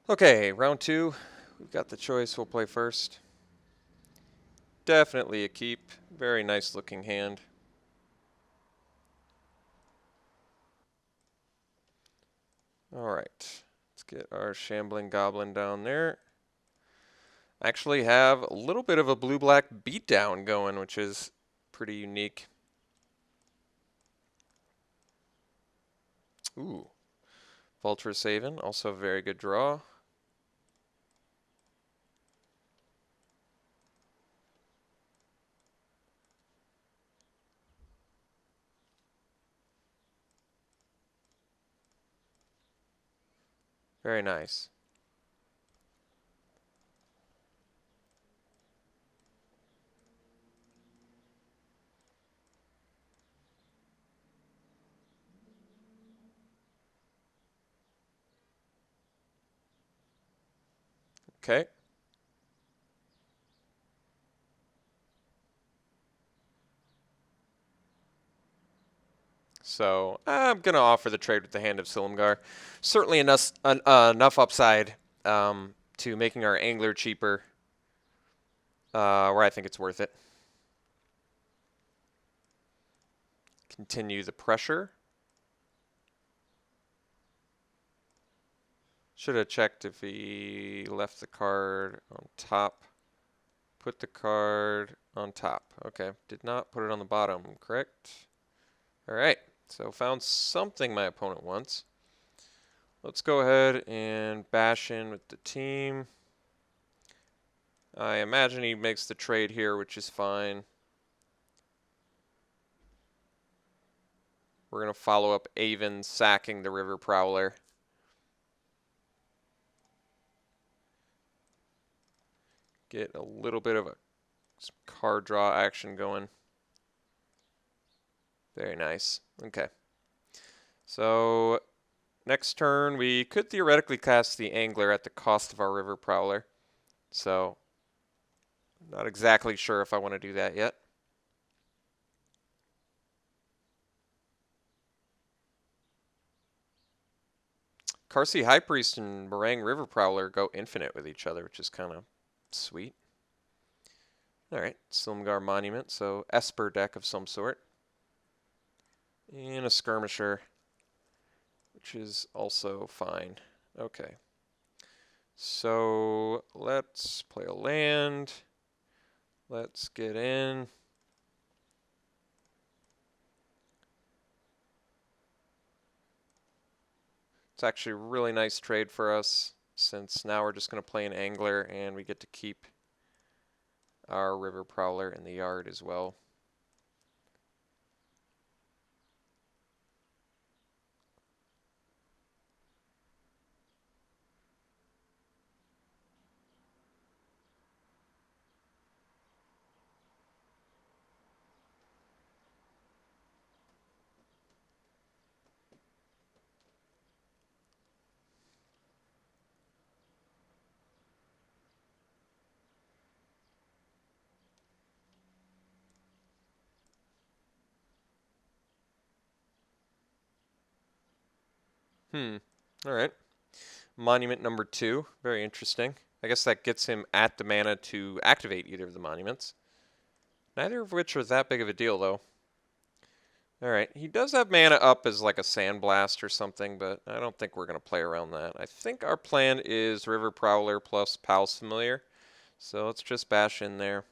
Okay, round two. We've got the choice. We'll play first. Definitely a keep. Very nice looking hand. Alright. Let's get our shambling goblin down there. Actually have a little bit of a blue-black beatdown going, which is pretty unique. Ooh. Vulture Savin, also a very good draw. Very nice. Okay. So I'm going to offer the trade with the Hand of Silumgar. Certainly enough upside to making our angler cheaper, where I think it's worth it. Continue the pressure. Should have checked if he left the card on top. Put the card on top. Okay, did not put it on the bottom, correct? All right, so found something my opponent wants. Let's go ahead and bash in with the team. I imagine he makes the trade here, which is fine. We're going to follow up Avon sacking the River Prowler. Get a little bit of a card draw action going. Very nice. Okay. So next turn, we could theoretically cast the Angler at the cost of our River Prowler. So not exactly sure if I want to do that yet. Carsey High Priest and Meringue River Prowler go infinite with each other, which is kind of sweet. Alright, Silumgar Monument, so Esper deck of some sort. And a Skirmisher, which is also fine. Okay. So let's play a land. Let's get in. It's actually a really nice trade for us, since now we're just going to play an Angler and we get to keep our River Prowler in the yard as well. Alright. Monument number 2. Very interesting. I guess that gets him at the mana to activate either of the monuments. Neither of which are that big of a deal, though. Alright, he does have mana up as like a Sandblast or something, but I don't think we're going to play around that. I think our plan is River Prowler plus Pal's Familiar. So let's just bash in there.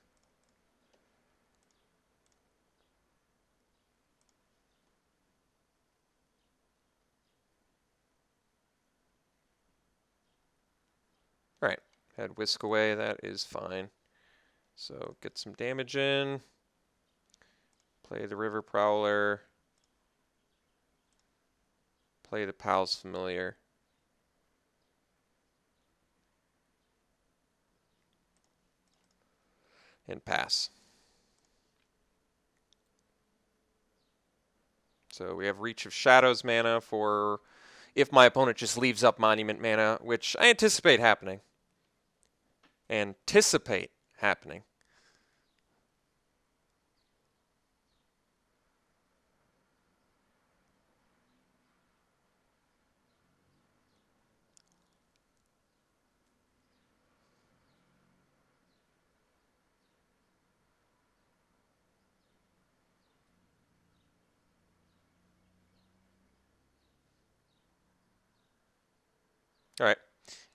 Alright, head Whisk away, that is fine. So get some damage in. Play the River Prowler. Play the Pal's Familiar. And pass. So we have Reach of Shadows mana for if my opponent just leaves up Monument mana, which I anticipate happening. Anticipate happening. Alright.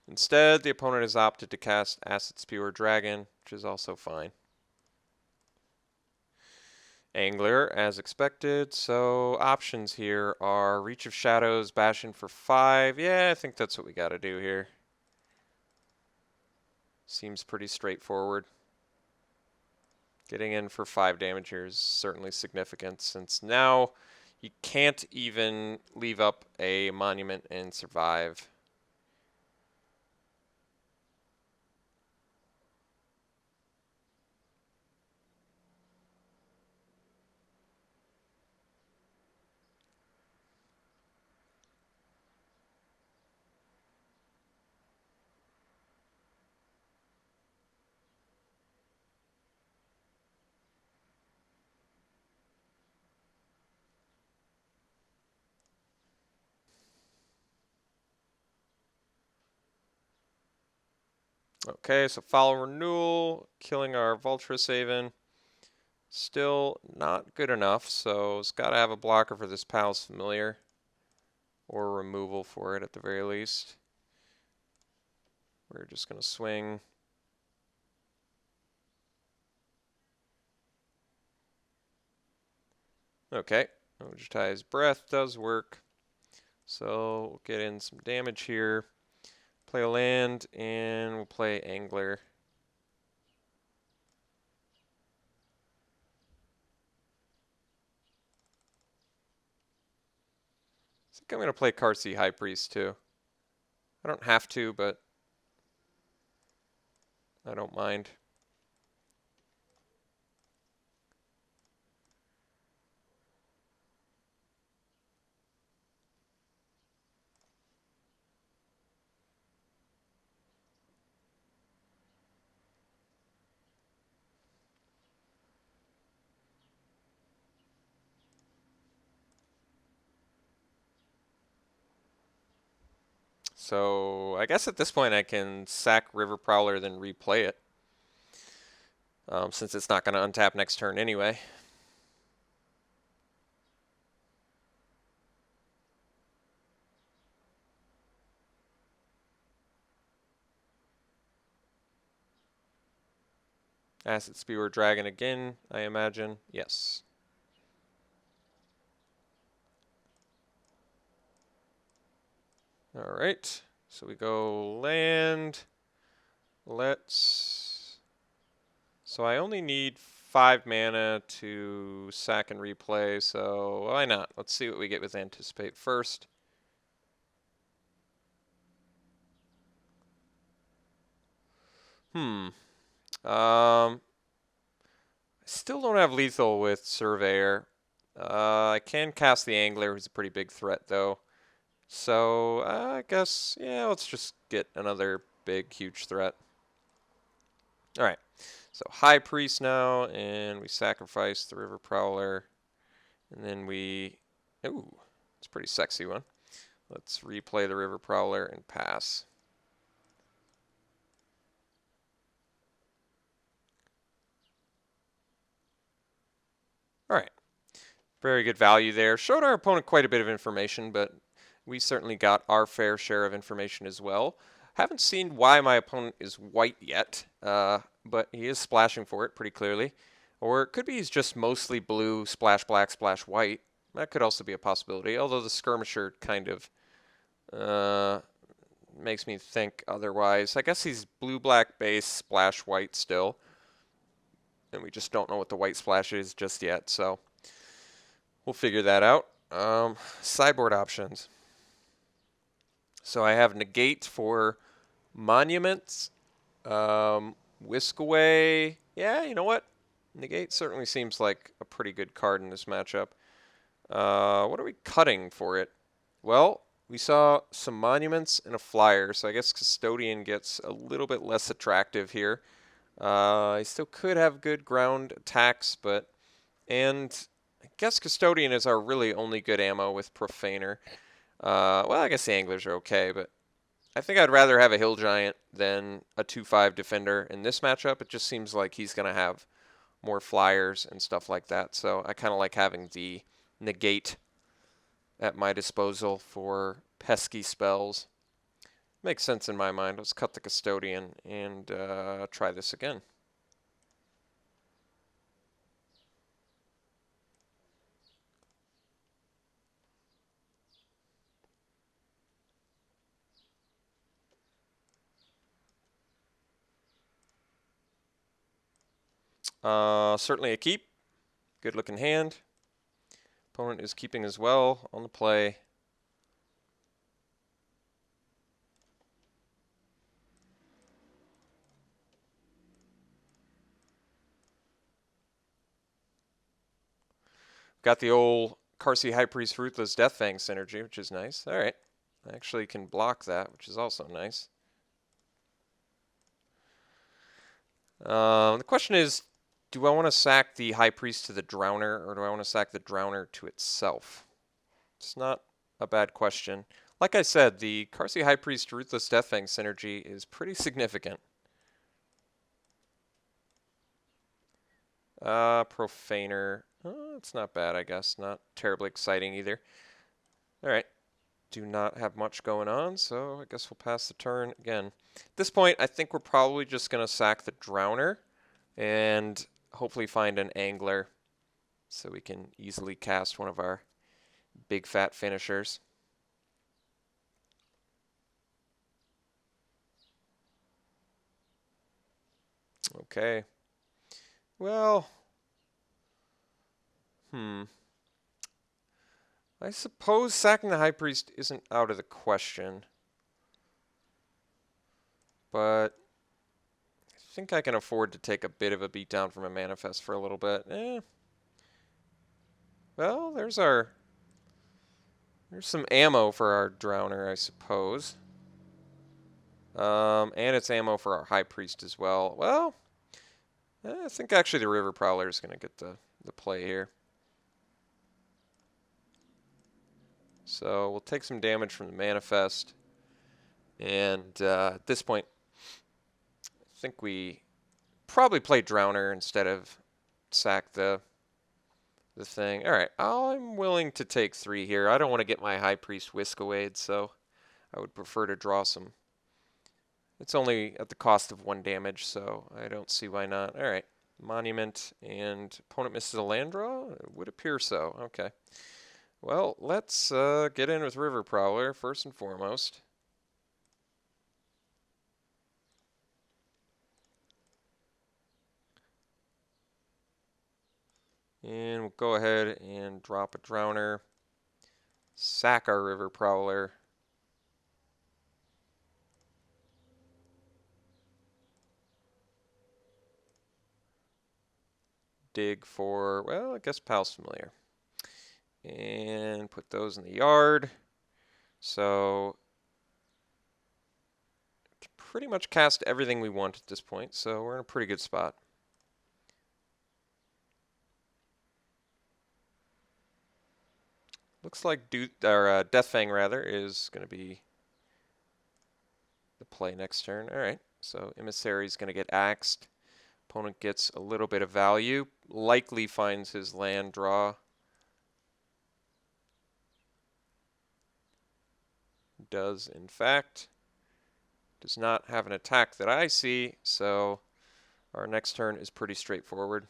Instead, the opponent has opted to cast Acid Spewer Dragon, which is also fine. Angler, as expected. So options here are Reach of Shadows, bash in for 5. Yeah, I think that's what we got to do here. Seems pretty straightforward. Getting in for 5 damage here is certainly significant, since now you can't even leave up a monument and survive. Okay, so Foul Renewal, killing our Vulturous Haven. Still not good enough, so it's got to have a blocker for this Palace Familiar. Or removal for it at the very least. We're just going to swing. Okay, Ojutai's Breath does work. So we'll get in some damage here. Play a land, and we'll play Angler. I think I'm going to play Karsi High Priest too. I don't have to, but I don't mind. So I guess at this point I can sack River Prowler, then replay it. Since it's not going to untap next turn anyway. Acid Spewer Dragon again, I imagine. Yes. Alright, so we go land. So I only need 5 mana to sack and replay, so why not? Let's see what we get with Anticipate first. I still don't have lethal with Surveyor. I can cast the Angler, who's a pretty big threat, though. So I guess, yeah, let's just get another big, huge threat. Alright, so High Priest now, and we sacrifice the River Prowler. And then we... Ooh, it's a pretty sexy one. Let's replay the River Prowler and pass. Alright. Very good value there. Showed our opponent quite a bit of information, but we certainly got our fair share of information as well. Haven't seen why my opponent is white yet, but he is splashing for it pretty clearly. Or it could be he's just mostly blue, splash black, splash white. That could also be a possibility, although the Skirmisher kind of makes me think otherwise. I guess he's blue-black base, splash white still. And we just don't know what the white splash is just yet, so we'll figure that out. Sideboard options. So I have Negate for Monuments. Whisk Away. Yeah, you know what? Negate certainly seems like a pretty good card in this matchup. What are we cutting for it? Well, we saw some Monuments and a Flyer, so I guess Custodian gets a little bit less attractive here. I still could have good ground attacks, and I guess Custodian is our really only good ammo with Profaner. Well, I guess the Anglers are okay, but I think I'd rather have a Hill Giant than a 2-5 Defender in this matchup. It just seems like he's going to have more flyers and stuff like that, so I kind of like having the Negate at my disposal for pesky spells. Makes sense in my mind. Let's cut the custodian and try this again. Certainly a keep. Good looking hand. Opponent is keeping as well on the play. Got the old Karsi High Priest Ruthless Deathfang synergy, which is nice. All right. I actually can block that, which is also nice. The question is, do I want to sack the High Priest to the Drowner, or do I want to sack the Drowner to itself? It's not a bad question. Like I said, the Karsi High Priest Ruthless Deathfang synergy is pretty significant. Profaner. It's not bad, I guess. Not terribly exciting either. All right. Do not have much going on, so I guess we'll pass the turn again. At this point, I think we're probably just going to sack the Drowner and hopefully find an Angler so we can easily cast one of our big fat finishers. Okay. Well, I suppose sacking the High Priest isn't out of the question. But I think I can afford to take a bit of a beatdown from a Manifest for a little bit. Well, there's some ammo for our Drowner, I suppose. And it's ammo for our High Priest as well. Well, I think actually the River Prowler is going to get the play here. So we'll take some damage from the Manifest. And at this point, I think we probably play Drowner instead of sack the thing. All right, I'm willing to take 3 here. I don't want to get my High Priest Whisk-awayed, so I would prefer to draw some. It's only at the cost of 1 damage, so I don't see why not. All right, Monument, and opponent misses a land draw? It would appear so. Okay. Well, let's get in with River Prowler first and foremost. And we'll go ahead and drop a Drowner, sack our River Prowler. Dig for, well, I guess Pal's Familiar. And put those in the yard. So pretty much cast everything we want at this point, so we're in a pretty good spot. Looks like Deathfang rather is going to be the play next turn. All right, so Emissary is going to get axed. Opponent gets a little bit of value. Likely finds his land draw. Does in fact. Does not have an attack that I see, so our next turn is pretty straightforward.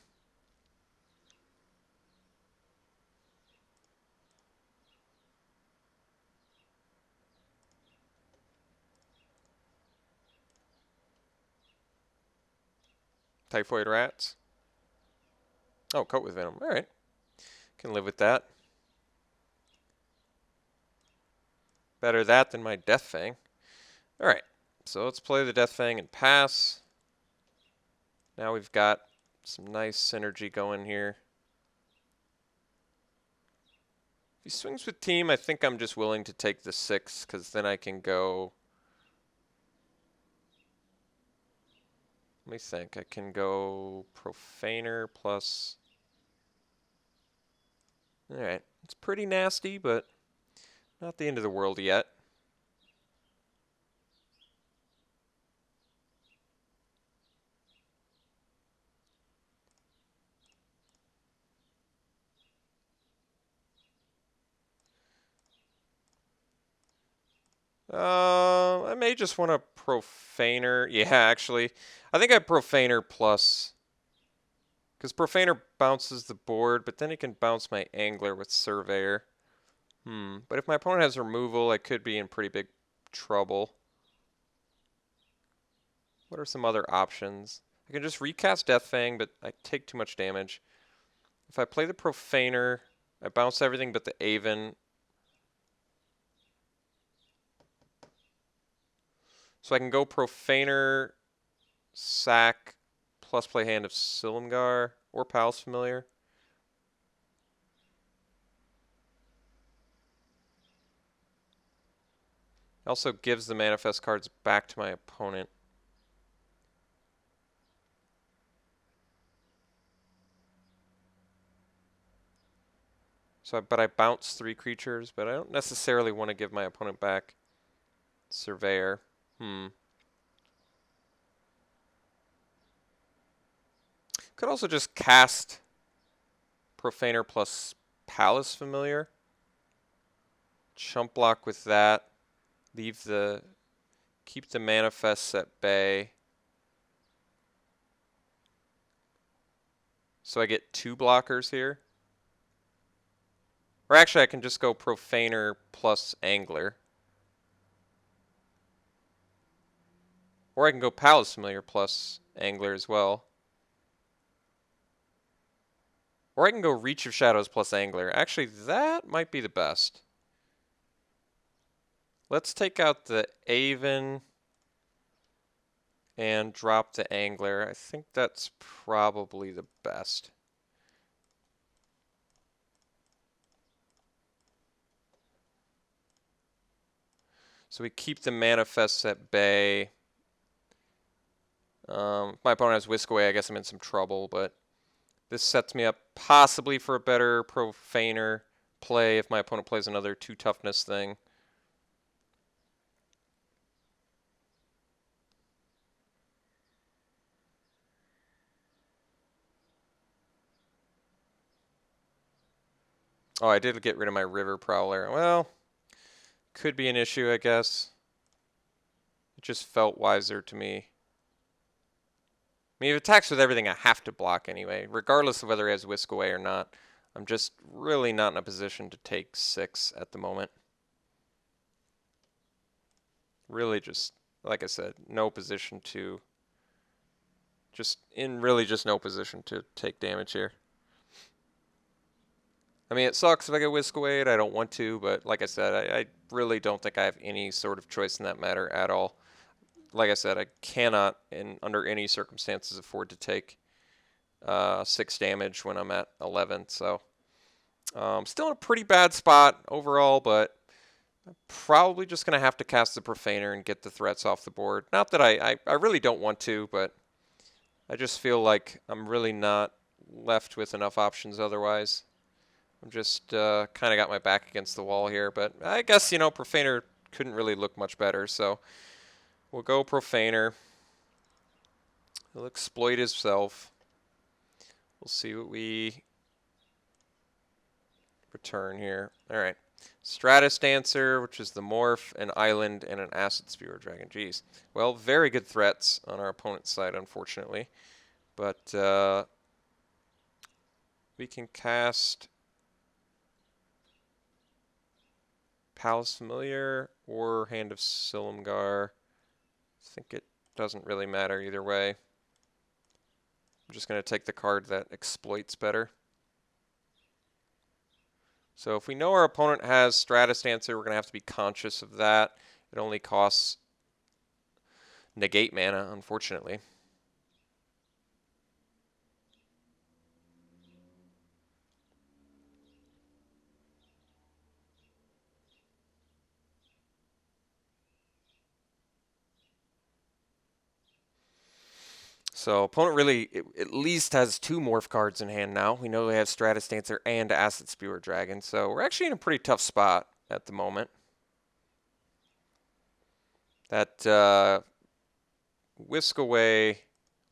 Typhoid Rats. Oh, Coat with Venom. All right. Can live with that. Better that than my Deathfang. All right. So let's play the Deathfang and pass. Now we've got some nice synergy going here. If he swings with team, I think I'm just willing to take the 6, because then I can go... Let me think. I can go Profaner plus... Alright. It's pretty nasty, but not the end of the world yet. I may just want a Profaner. Yeah, actually. I think I Profaner plus... Because Profaner bounces the board, but then he can bounce my Angler with Surveyor. But if my opponent has removal, I could be in pretty big trouble. What are some other options? I can just recast Deathfang, but I take too much damage. If I play the Profaner, I bounce everything but the Aven. So I can go Profaner, sack, plus play Hand of Silumgar, or Palace Familiar. Also gives the manifest cards back to my opponent. So, but I bounce 3 creatures, but I don't necessarily want to give my opponent back Surveyor. Could also just cast Profaner plus Palace Familiar. Chump block with that. Keep the manifests at bay. So I get 2 blockers here. Or actually I can just go Profaner plus Angler. Or I can go Palace Familiar plus Angler as well. Or I can go Reach of Shadows plus Angler. Actually, that might be the best. Let's take out the Aven and drop the Angler. I think that's probably the best. So we keep the manifests at bay. If my opponent has Whisk Away, I guess I'm in some trouble, but this sets me up possibly for a better Profaner play if my opponent plays another 2 toughness thing. Oh, I did get rid of my River Prowler. Well, could be an issue, I guess. It just felt wiser to me. I mean, if it attacks with everything, I have to block anyway, regardless of whether he has Whisk Away or not. I'm just really not in a position to take 6 at the moment. Really just, like I said, no position to... really just no position to take damage here. I mean, it sucks if I get Whisk Away, I don't want to, but like I said, I really don't think I have any sort of choice in that matter at all. Like I said, I cannot, under any circumstances, afford to take 6 damage when I'm at 11. So, still in a pretty bad spot overall, but I'm probably just going to have to cast the Profaner and get the threats off the board. Not that I really don't want to, but I just feel like I'm really not left with enough options otherwise. I'm just kind of got my back against the wall here, but I guess, Profaner couldn't really look much better, so we'll go Profaner. He'll exploit himself. We'll see what we return here. All right. Stratus Dancer, which is the Morph, an Island, and an Acid Spewer Dragon. Jeez. Well, very good threats on our opponent's side, unfortunately. But we can cast Palace Familiar or Hand of Silumgar. I think it doesn't really matter either way. I'm just going to take the card that exploits better. So if we know our opponent has Stratus Dancer, we're going to have to be conscious of that. It only costs negate mana, unfortunately. So opponent really at least has 2 Morph cards in hand now. We know they have Stratus Dancer and Acid Spewer Dragon, so we're actually in a pretty tough spot at the moment. That Whisk Away,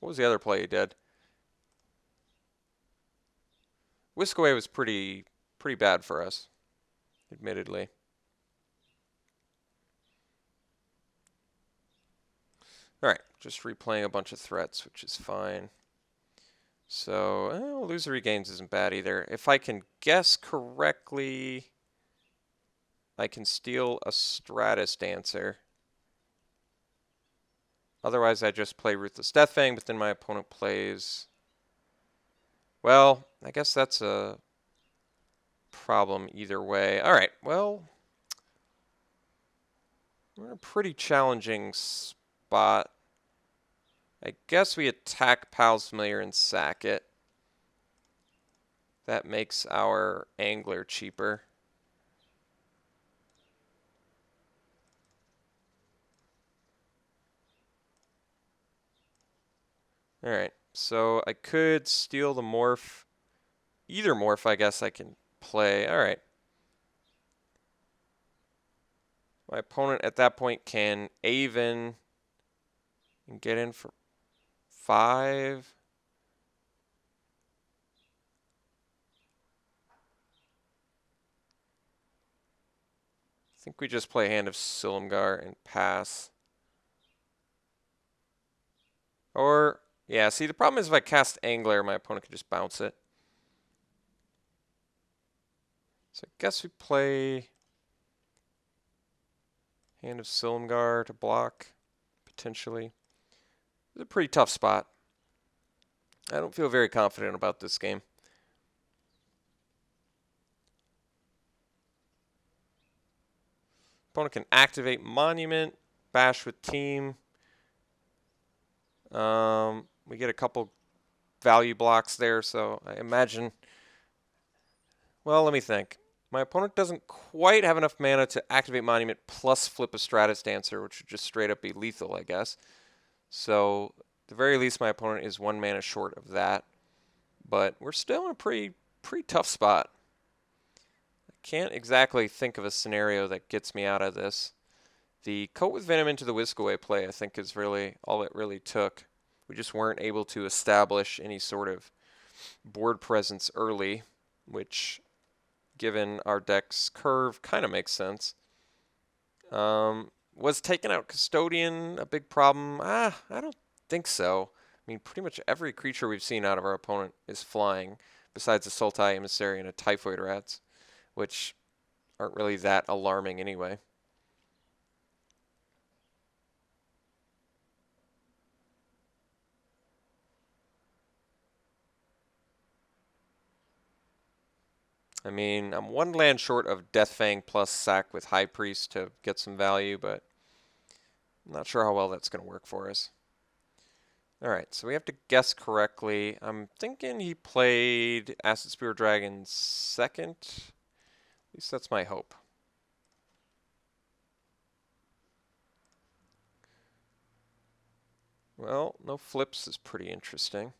what was the other play he did? Whisk Away was pretty bad for us, admittedly. Alright, just replaying a bunch of threats, which is fine. So, illusory gains isn't bad either. If I can guess correctly, I can steal a Stratus Dancer. Otherwise, I just play Ruthless Deathfang, but then my opponent plays... Well, I guess that's a problem either way. Alright, well... We're in a pretty challenging spot. I guess we attack Pal's Familiar and sack it. That makes our Angler cheaper. Alright, so I could steal the morph. Either morph I guess I can play. Alright. My opponent at that point can Aven and get in for 5. I think we just play Hand of Silumgar and pass. Or, yeah, see the problem is if I cast Angler, my opponent can just bounce it. So I guess we play Hand of Silumgar to block, potentially. It's a pretty tough spot. I don't feel very confident about this game. Opponent can activate Monument, bash with team. We get a couple value blocks there, so I imagine... Well, let me think. My opponent doesn't quite have enough mana to activate Monument plus flip a Stratus Dancer, which would just straight up be lethal, I guess. So, at the very least, my opponent is 1 mana short of that. But we're still in a pretty tough spot. I can't exactly think of a scenario that gets me out of this. The Coat with Venom into the Whisk Away play, I think, is really all it really took. We just weren't able to establish any sort of board presence early, which, given our deck's curve, kind of makes sense. Was taking out Custodian a big problem? I don't think so. I mean, pretty much every creature we've seen out of our opponent is flying, besides a Sultai Emissary and a Typhoid Rats, which aren't really that alarming anyway. I mean, I'm 1 land short of Deathfang plus sack with High Priest to get some value, but I'm not sure how well that's going to work for us. Alright, so we have to guess correctly. I'm thinking he played Acid Spear Dragon second. At least that's my hope. Well, no flips is pretty interesting.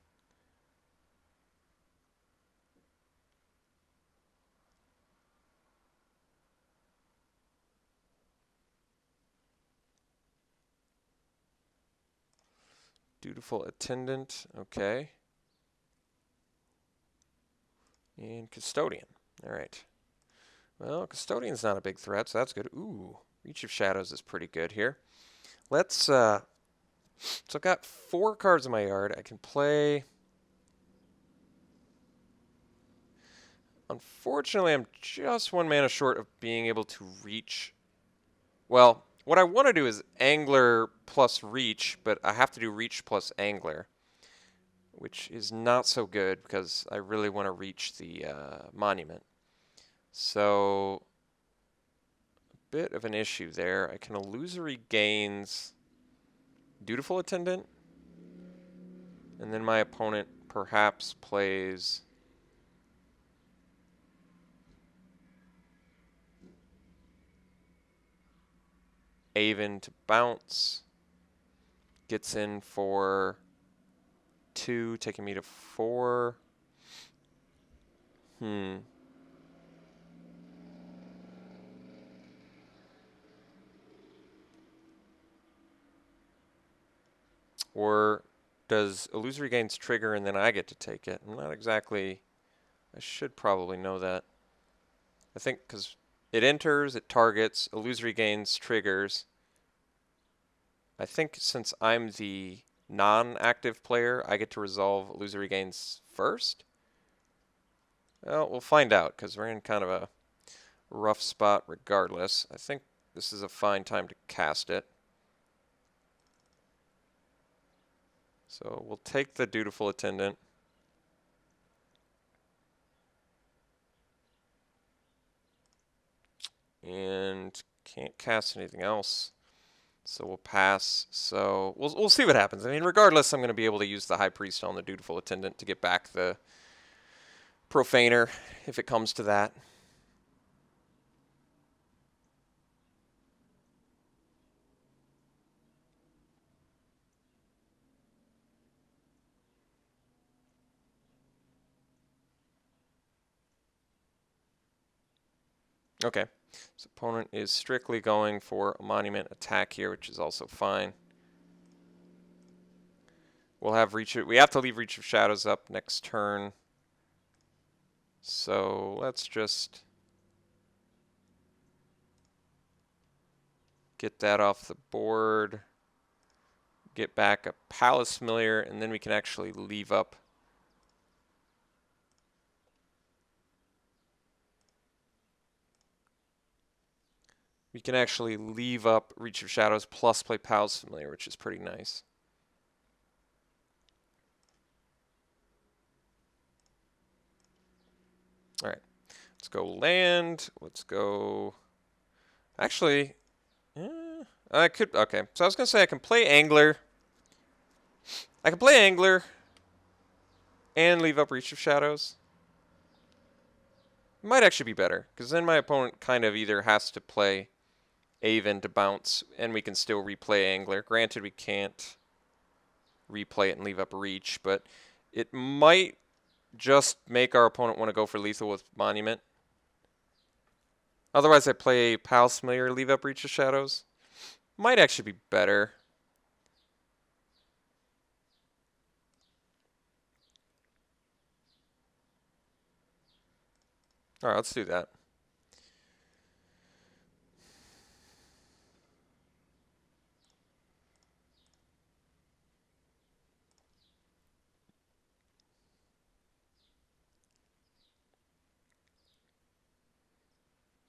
Dutiful Attendant, okay. And Custodian, alright. Well, Custodian's not a big threat, so that's good. Ooh, Reach of Shadows is pretty good here. Let's, so I've got 4 cards in my yard. I can play... Unfortunately, I'm just 1 mana short of being able to reach... Well, what I want to do is Angler plus Reach, but I have to do Reach plus Angler, which is not so good because I really want to reach the Monument. So, a bit of an issue there. I can Illusory Gains Dutiful Attendant, and then my opponent perhaps plays... Aven to bounce, gets in for 2, taking me to 4. Or does Illusory Gains trigger and then I get to take it? I'm not exactly... I should probably know that. I think because it enters, it targets, Illusory Gains triggers. I think since I'm the non-active player, I get to resolve illusory gains first. Well, we'll find out because we're in kind of a rough spot regardless. I think this is a fine time to cast it. So we'll take the dutiful attendant. And can't cast anything else. So we'll pass. So we'll see what happens. I mean, regardless, I'm going to be able to use the High Priest on the dutiful attendant to get back the Profaner if it comes to that. Okay. So opponent is strictly going for a monument attack here, which is also fine. We'll have Reach. We have to leave Reach of Shadows up next turn. So let's just get that off the board. Get back a Palace Familiar, and then we can actually leave up. We can actually leave up Reach of Shadows plus play Palace Familiar, which is pretty nice. All right, let's go land. Let's go. Actually, I could. Okay, so I was gonna say I can play Angler. I can play Angler and leave up Reach of Shadows. It might actually be better because then my opponent kind of either has to play Aven to bounce, and we can still replay Angler. Granted, we can't replay it and leave up Reach, but it might just make our opponent want to go for lethal with Monument. Otherwise, I play Palace Familiar, leave up Reach of Shadows. Might actually be better. All right, let's do that.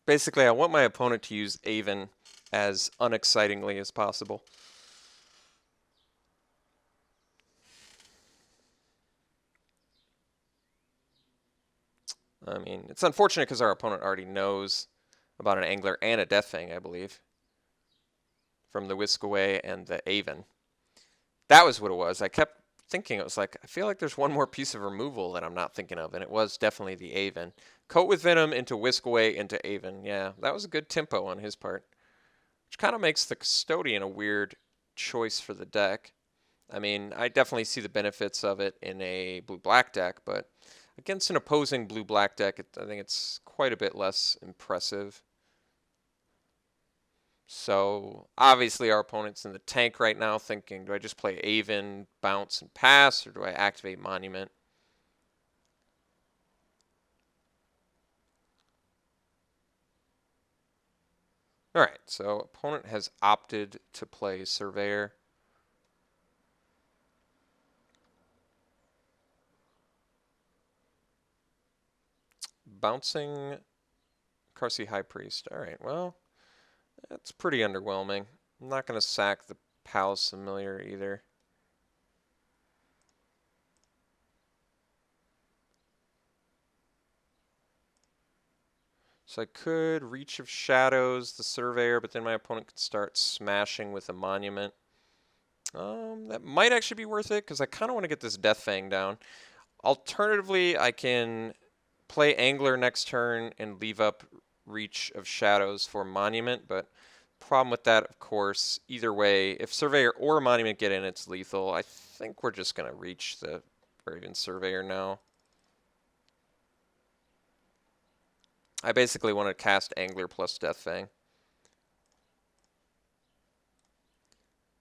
Basically, I want my opponent to use Aven as unexcitingly as possible. I mean, it's unfortunate because our opponent already knows about an Angler and a Deathfang, I believe, from the Whisk Away and the Aven. That was what it was. I kept thinking, it was like, I feel like there's one more piece of removal that I'm not thinking of, and it was definitely the Aven. Coat with Venom into Whisk Away into Aven. Yeah, that was a good tempo on his part, which kind of makes the Custodian a weird choice for the deck. I mean, I definitely see the benefits of it in a blue-black deck, but against an opposing blue-black deck, I think it's quite a bit less impressive. So obviously our opponent's in the tank right now thinking, do I just play Aven, bounce, and pass, or do I activate Monument? All right, so opponent has opted to play Surveyor. Bouncing Karsi High Priest. All right, well, that's pretty underwhelming. I'm not going to sack the Palace Familiar either. So I could Reach of Shadows, the Surveyor, but then my opponent could start smashing with a Monument. That might actually be worth it because I kind of want to get this Deathfang down. Alternatively, I can play Angler next turn and leave up Reach of Shadows for Monument, but problem with that, of course, either way, if Surveyor or Monument get in, it's lethal. I think we're just going to reach the Raven Surveyor now. I basically want to cast Angler plus Deathfang.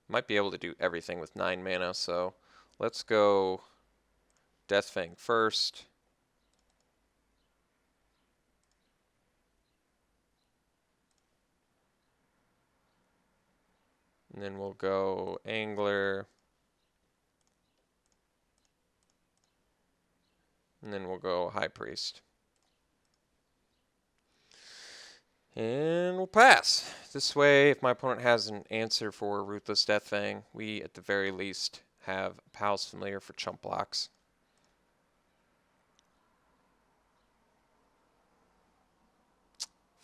Might be able to do everything with 9 mana, so let's go Deathfang first. And then we'll go Angler. And then we'll go High Priest. And we'll pass. This way, if my opponent has an answer for Ruthless Deathfang, we, at the very least, have a Pals Familiar for chump blocks.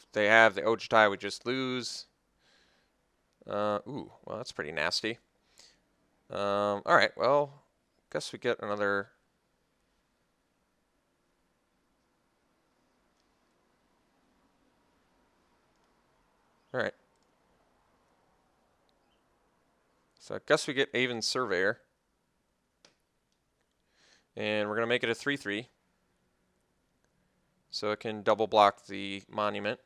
If they have the Ojutai, we just lose. Ooh, well, that's pretty nasty. Alright, well, guess we get another... Alright. So I guess we get Aven Surveyor. And we're going to make it a 3-3. So it can double block the monument.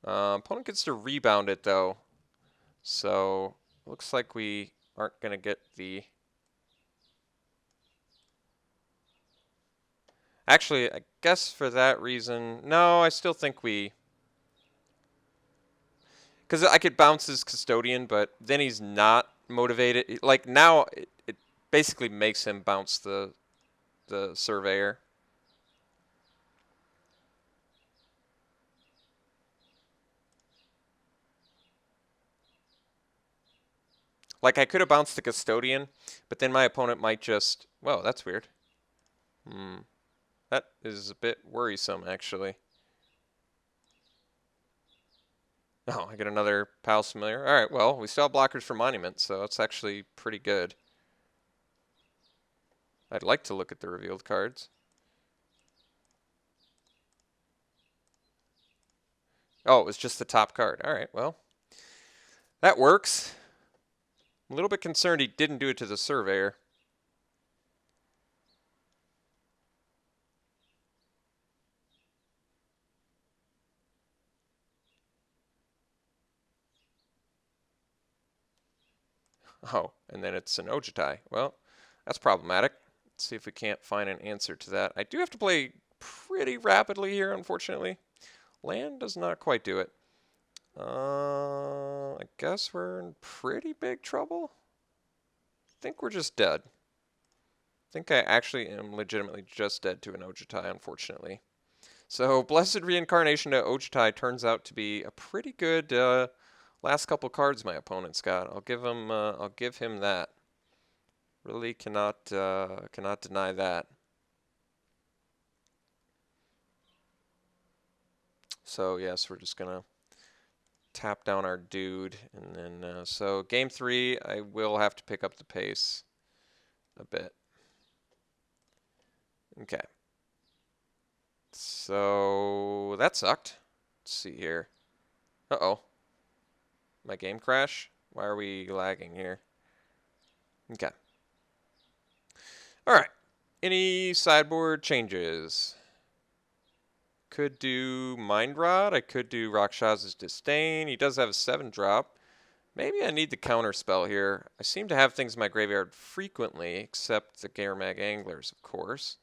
Opponent gets to rebound it, though. So looks like we aren't going to get the... Actually, I guess for that reason... No, I still think we... Because I could bounce his Custodian, but then he's not motivated. Like, now it basically makes him bounce the Surveyor. Like, I could have bounced the Custodian, but then my opponent might just... Whoa, that's weird. That is a bit worrisome, actually. Oh, I get another Pals Familiar. Alright, well, we still have blockers for Monument, so that's actually pretty good. I'd like to look at the revealed cards. Oh, it was just the top card. Alright, well, that works. I'm a little bit concerned he didn't do it to the Surveyor. Oh, and then it's an Ojutai. Well, that's problematic. Let's see if we can't find an answer to that. I do have to play pretty rapidly here, unfortunately. Land does not quite do it. I guess we're in pretty big trouble. I think we're just dead. I think I actually am legitimately just dead to an Ojutai, unfortunately. So, Blessed Reincarnation to Ojutai turns out to be a pretty good last couple cards my opponent's got. I'll give him that. Really cannot deny that. So yes, we're just gonna tap down our dude, and then so game 3, I will have to pick up the pace a bit. Okay. So that sucked. Let's see here. Uh-oh. My game crash? Why are we lagging here? Okay. Alright. Any sideboard changes? Could do Mind Rod. I could do Rakshas's Disdain. He does have a 7-drop. Maybe I need the counter spell here. I seem to have things in my graveyard frequently, except the Garemag Anglers, of course.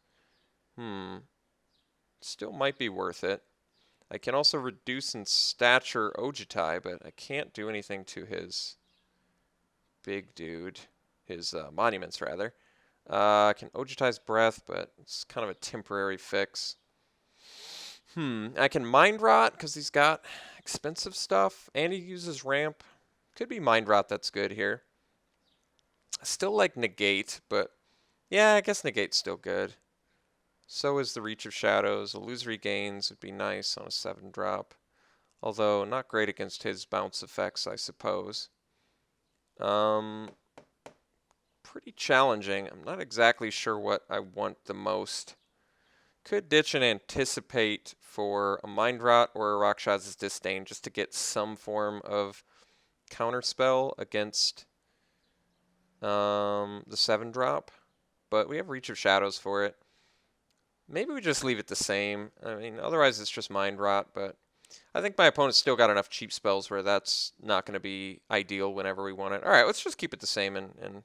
Still might be worth it. I can also reduce in stature Ojutai, but I can't do anything to his big dude. His monuments, rather. I can Ojutai's Breath, but it's kind of a temporary fix. I can Mind Rot, because he's got expensive stuff, and he uses Ramp. Could be Mind Rot that's good here. I still like Negate, but yeah, I guess Negate's still good. So is the Reach of Shadows. Illusory Gains would be nice on a 7-drop. Although, not great against his bounce effects, I suppose. Pretty challenging. I'm not exactly sure what I want the most. Could ditch and anticipate for a Mind Rot or a Rakshas's Disdain just to get some form of counterspell against the 7-drop. But we have Reach of Shadows for it. Maybe we just leave it the same. I mean, otherwise it's just Mind Rot, but I think my opponent's still got enough cheap spells where that's not going to be ideal whenever we want it. All right, let's just keep it the same, and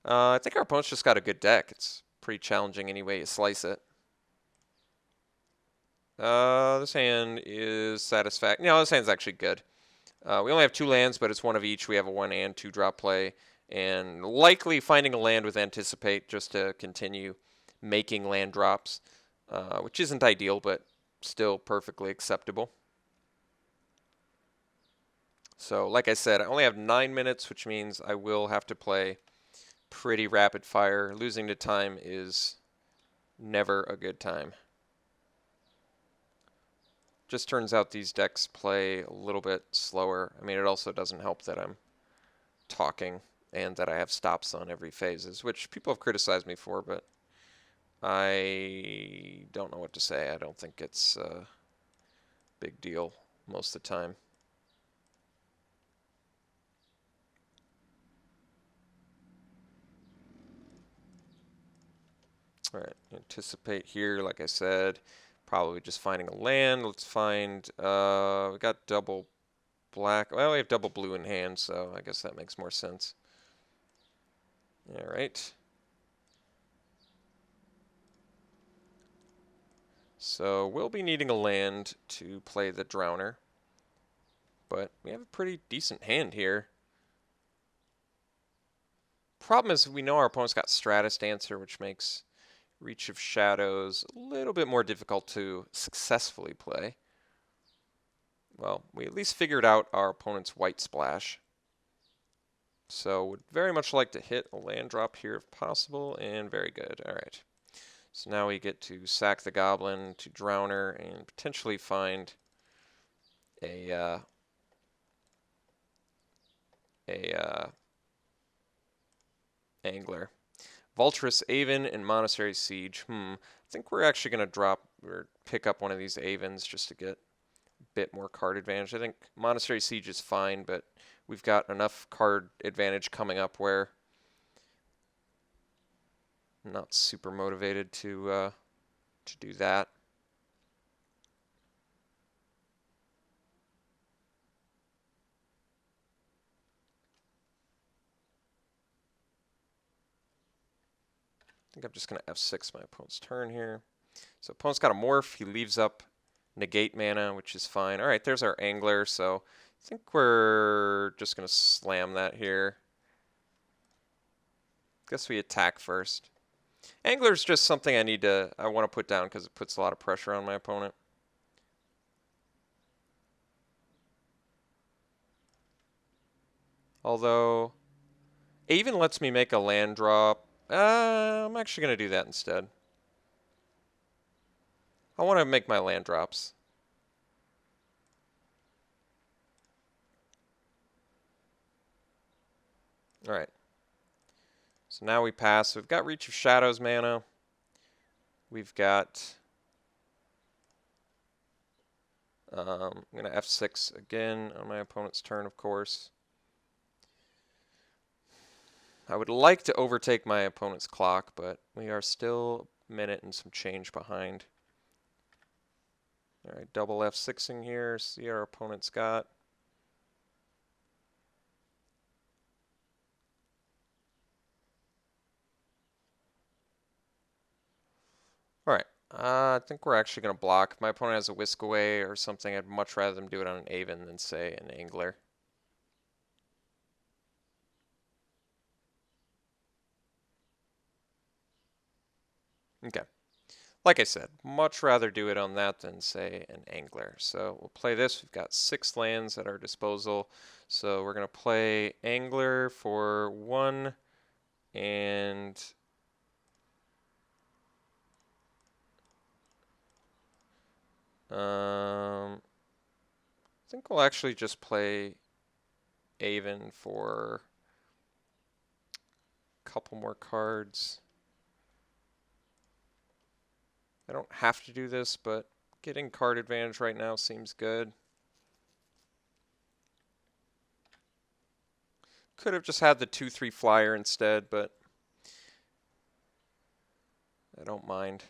I think our opponent's just got a good deck. It's pretty challenging any way you slice it. This hand is satisfactory. No, this hand's actually good. We only have 2 lands, but it's one of each. We have a 1 and 2 drop play, and likely finding a land with Anticipate just to continue making land drops, which isn't ideal, but still perfectly acceptable. So, like I said, I only have 9 minutes, which means I will have to play pretty rapid fire. Losing to time is never a good time. Just turns out these decks play a little bit slower. I mean, it also doesn't help that I'm talking and that I have stops on every phases, which people have criticized me for, but I don't know what to say. I don't think it's a big deal most of the time. All right, Anticipate here, like I said, probably just finding a land. Let's find, we got double black. Well, we have double blue in hand, so I guess that makes more sense. All right. So we'll be needing a land to play the Drowner, but we have a pretty decent hand here. Problem is we know our opponent's got Stratus Dancer, which makes Reach of Shadows a little bit more difficult to successfully play. Well, we at least figured out our opponent's White Splash. So would very much like to hit a land drop here if possible, and very good. All right. So now we get to sack the Goblin to Drowner and potentially find a angler. Vulturous Aven and Monastery Siege. I think we're actually going to drop or pick up one of these Avens just to get a bit more card advantage. I think Monastery Siege is fine, but we've got enough card advantage coming up where I'm not super motivated to do that. I think I'm just going to F6 my opponent's turn here. So opponent's got a morph. He leaves up negate mana, which is fine. All right, there's our angler. So I think we're just going to slam that here. Guess we attack first. Angler's just something I want to put down because it puts a lot of pressure on my opponent. Although, it even lets me make a land drop. I'm actually going to do that instead. I want to make my land drops. All right. So now we pass. We've got Reach of Shadows mana. We've got... I'm going to F6 again on my opponent's turn, of course. I would like to overtake my opponent's clock, but we are still a minute and some change behind. All right, double F6ing here. See our opponent's got. All right, I think we're actually going to block. If my opponent has a Whisk Away or something, I'd much rather them do it on an Aven than, say, an Angler. Okay. Like I said, much rather do it on that than, say, an Angler. So we'll play this. We've got 6 lands at our disposal. So we're going to play Angler for 1 and... I think we'll actually just play Aven for a couple more cards. I don't have to do this, but getting card advantage right now seems good. Could have just had the 2/3 flyer instead, but I don't mind.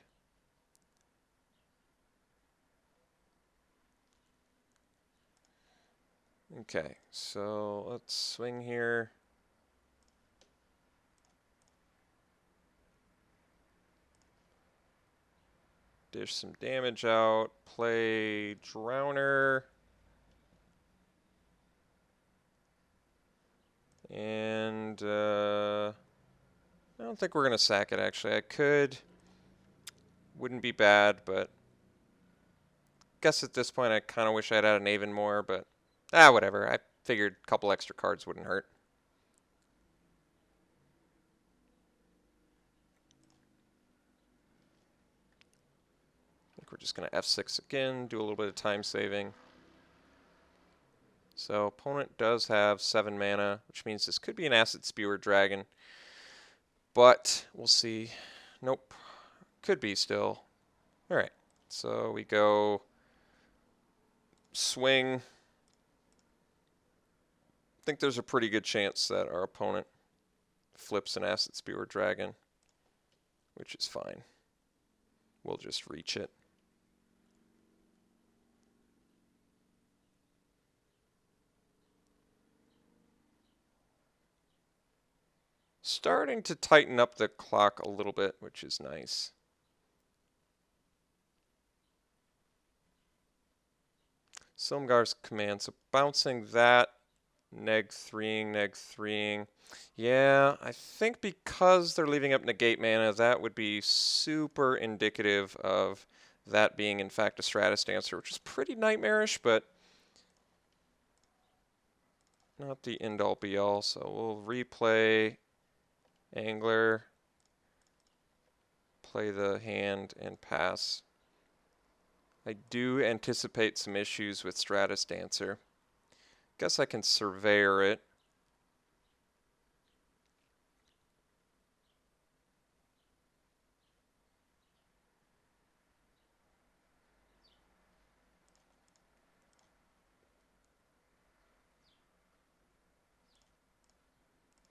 Okay, so let's swing here. Dish some damage out. Play Drowner. And I don't think we're going to sack it, actually. I could. Wouldn't be bad, but guess at this point I kind of wish I'd had an Aven more, but whatever. I figured a couple extra cards wouldn't hurt. I think we're just going to F6 again, do a little bit of time saving. So opponent does have 7 mana, which means this could be an Acid Spewer Dragon. But we'll see. Nope. Could be still. Alright. So we go swing. I think there's a pretty good chance that our opponent flips an Acid Spewer Dragon, which is fine. We'll just reach it. Starting to tighten up the clock a little bit, which is nice. Silmgar's command, so bouncing that, neg 3ing. Yeah, I think because they're leaving up negate mana, that would be super indicative of that being in fact a Stratus Dancer, which is pretty nightmarish, but not the end-all be-all. So we'll replay Angler, play the hand, and pass. I do anticipate some issues with Stratus Dancer. Guess I can Surveyor it.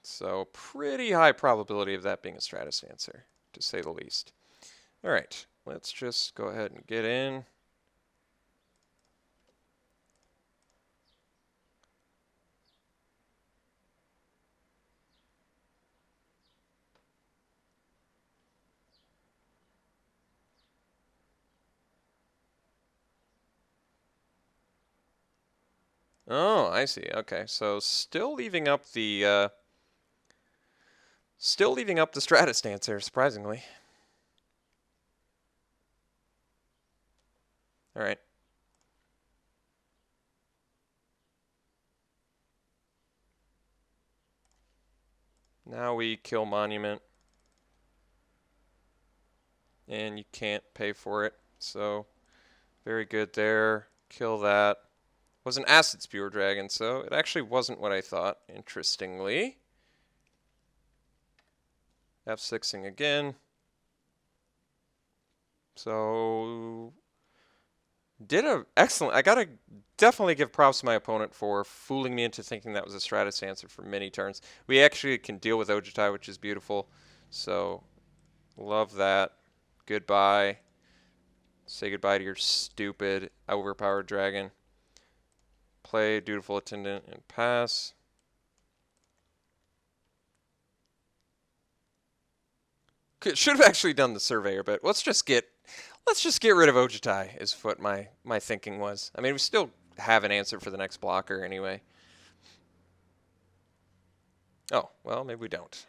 So pretty high probability of that being a Stratus Dancer, to say the least. All right, let's just go ahead and get in. Oh, I see. Okay, so still leaving up the Stratus Dancer, surprisingly. All right. Now we kill Monument. And you can't pay for it. So very good there. Kill that. Was an Acid Spewer Dragon, so it actually wasn't what I thought, interestingly. F6ing again. So did a excellent. I gotta definitely give props to my opponent for fooling me into thinking that was a Stratus Dancer for many turns. We actually can deal with Ojutai, which is beautiful. So love that. Goodbye. Say goodbye to your stupid, overpowered dragon. Play Dutiful Attendant and pass. Should have actually done the Surveyor, but let's just get rid of Ojutai is what my thinking was. I mean, we still have an answer for the next blocker anyway. Oh, well, maybe we don't.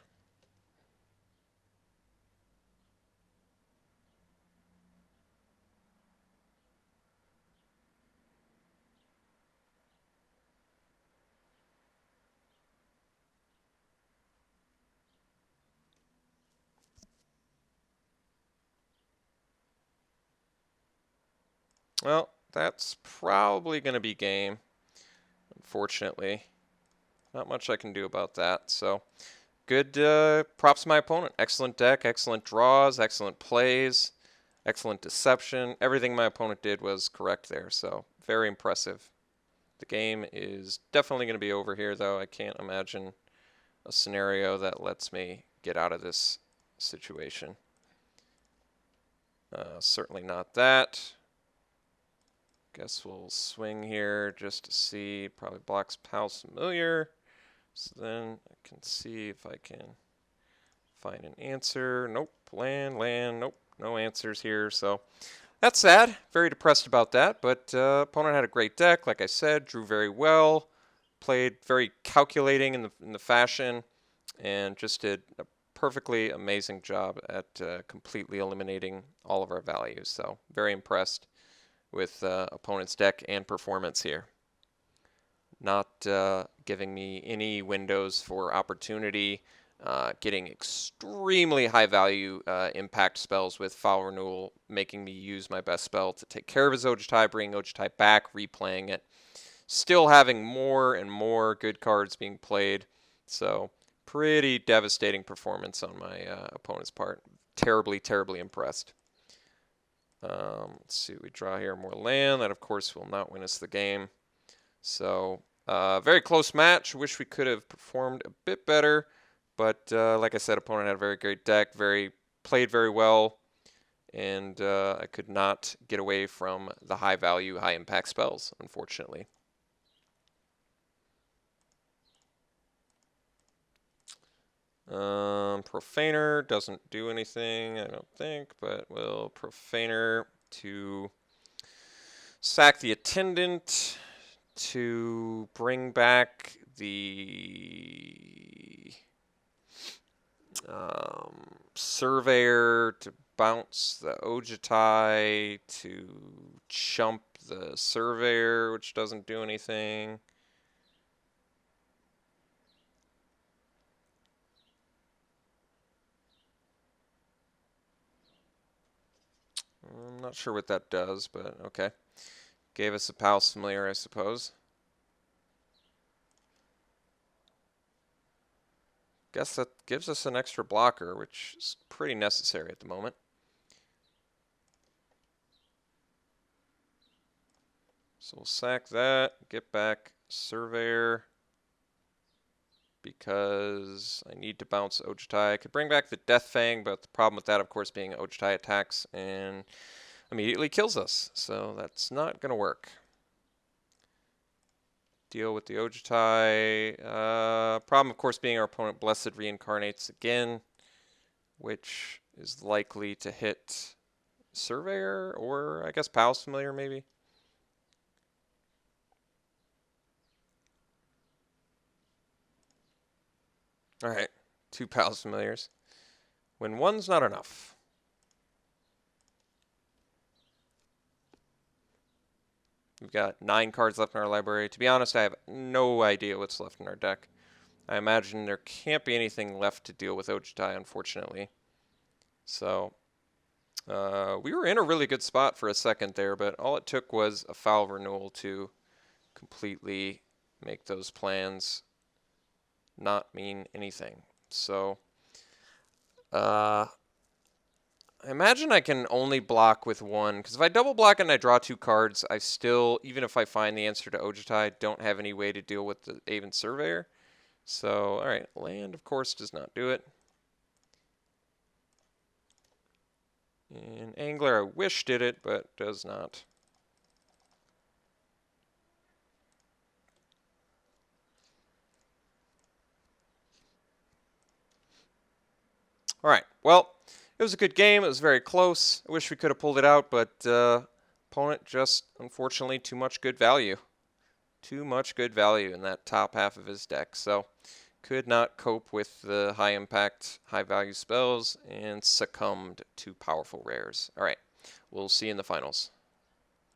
Well, that's probably going to be game, unfortunately. Not much I can do about that. So, good props to my opponent. Excellent deck, excellent draws, excellent plays, excellent deception. Everything my opponent did was correct there, so very impressive. The game is definitely going to be over here, though. I can't imagine a scenario that lets me get out of this situation. Certainly not that. Guess we'll swing here just to see. Probably blocks Pal's Familiar. So then I can see if I can find an answer. Nope. Land. Nope. No answers here. So That's sad. Very depressed about that, but opponent had a great deck. Like I said, drew very well, played very calculating in the fashion, and just did a perfectly amazing job at completely eliminating all of our values. So very impressed with opponent's deck and performance here. Not giving me any windows for opportunity. Getting extremely high value impact spells with Foul Renewal, making me use my best spell to take care of his Ojutai, bring Ojutai back, replaying it. Still having more and more good cards being played. So, pretty devastating performance on my opponent's part. Terribly, terribly impressed. Let's see, we draw here more land. That, of course, will not win us the game. So, very close match. Wish we could have performed a bit better. But like I said, opponent had a very great deck, played very well, and I could not get away from the high value, high impact spells, unfortunately. Profaner doesn't do anything, I don't think, but we'll Profaner to sack the Attendant, to bring back the Surveyor, to bounce the Ojutai, to chump the Surveyor, which doesn't do anything. I'm not sure what that does, but okay. Gave us a Palace Familiar, I suppose. Guess that gives us an extra blocker, which is pretty necessary at the moment. So we'll sack that, get back Surveyor, because I need to bounce Ojutai. I could bring back the Death Fang, but the problem with that, of course, being Ojutai attacks and immediately kills us. So that's not going to work. Deal with the Ojutai. Problem, of course, being our opponent Blessed reincarnates again, which is likely to hit Surveyor, or I guess Palace Familiar, maybe. Alright, 2 Palace Familiars. When one's not enough. We've got 9 cards left in our library. To be honest, I have no idea what's left in our deck. I imagine there can't be anything left to deal with Ojutai, unfortunately. So, we were in a really good spot for a second there, but all it took was a Foul Renewal to completely make those plans not mean anything. So, I imagine I can only block with one, because if I double block and I draw 2 cards, I still, even if I find the answer to Ojutai, don't have any way to deal with the Aven Surveyor. So, alright, land, of course, does not do it. And Angler, I wish did it, but does not. Alright, well, it was a good game. It was very close. I wish we could have pulled it out, but opponent just, unfortunately, too much good value. Too much good value in that top half of his deck. So, could not cope with the high impact, high value spells, and succumbed to powerful rares. Alright, we'll see you in the finals.